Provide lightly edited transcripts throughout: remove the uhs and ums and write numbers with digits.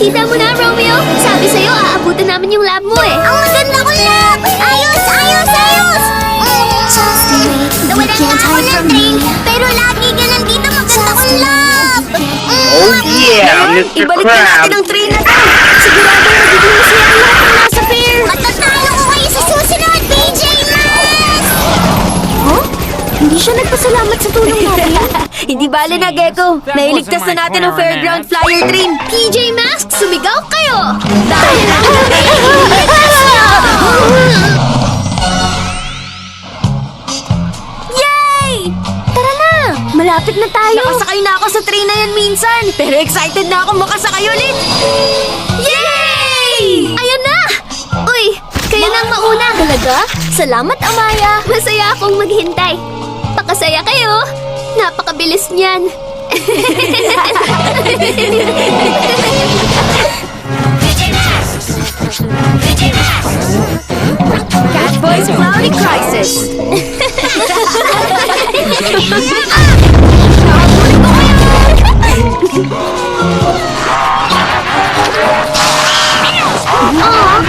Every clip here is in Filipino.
Kita mo na, Romeo. Sabi sa'yo, aabutan namin yung lab mo eh. Ang maganda ko lab! Ayos, ayos, ayos! Nawalan na ako ng train, pero lagi ka nandito, maganda ko lab! Oh yeah, Mr. Ibalik na natin Krabs! ang train na to. Sigurado magiging masaya ang lahat ng nasa fair. Matatalo ko kayo sa susunod, PJ Masks! Huh? Hindi siya nagpasalamat sa tulong natin. Hindi bale na, Gecko. Nailigtas na natin ang fairground flyer train. PJ Masks, sumigaw kayo! Dahil ang train, iligtas niyo! Yay! Tara na! Malapit na tayo. Nakasakay na ako sa train na yan minsan. Pero excited na ako makasakay ulit. Yay! Ayan na! Uy, kayo nang mauna. Talaga? Salamat, Amaya. Masaya akong maghintay. Pakasaya kayo. Napakabilis niyan. Catboy's Cloudy Crisis.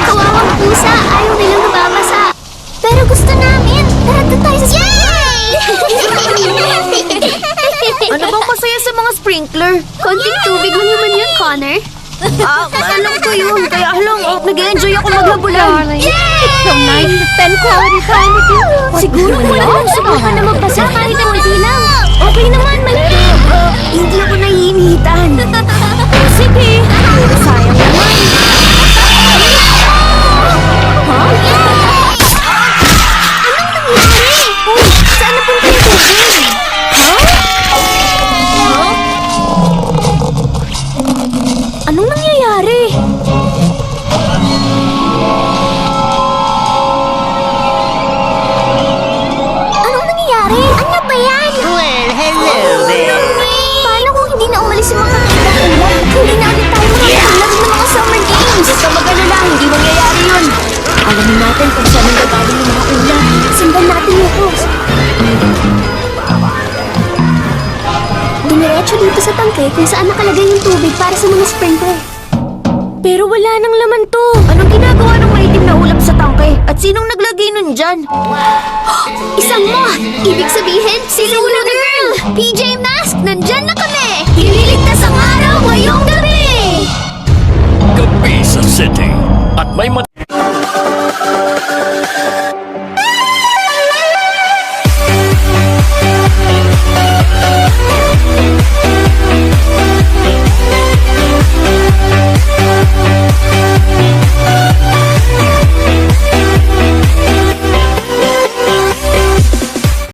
Kawawang pusa. Ayaw nilang nababasa. Pero gusto namin. Tara tayo sa Ano bang masaya sa mga sprinkler? Konting tubig lang naman yan, Connor. Alam ko yun. Kaya nag-enjoy ako maghabulan. Yay! It's so nice to spend quality time with you. Siguro malamang subukan na magbasa kahit ang hindi lang. Okay naman, Malpig. Hindi ako nahihinitan. Sige. Sayang naman. Huh? Anong nangyari? Uy, saan napunta yung tubig? Anong nangyayari? Anong nangyayari? Ano ba yan? Well, hello there. Paano kung hindi na umalis yung mga kaibigan ulan? Hindi na ulit tayo makakalaro ng mga summer games. Basta mag-alala, hindi mangyayari yun. Alamin natin kung saan ang gagaling yung mga ulan. Sundan natin yung course. Dumiretso dito sa tangke kung saan nakalagay yung tubig para sa mga sprinkler. Pero wala nang laman to. Anong ginagawa ng maitim na ulap sa tangke? At sinong naglagay nun dyan? Isang moth! Ibig sabihin, si Luna the Girl! PJ Masks, nandyan na kami! Ililigtas ang araw ngayong gabi! Gabi sa city at may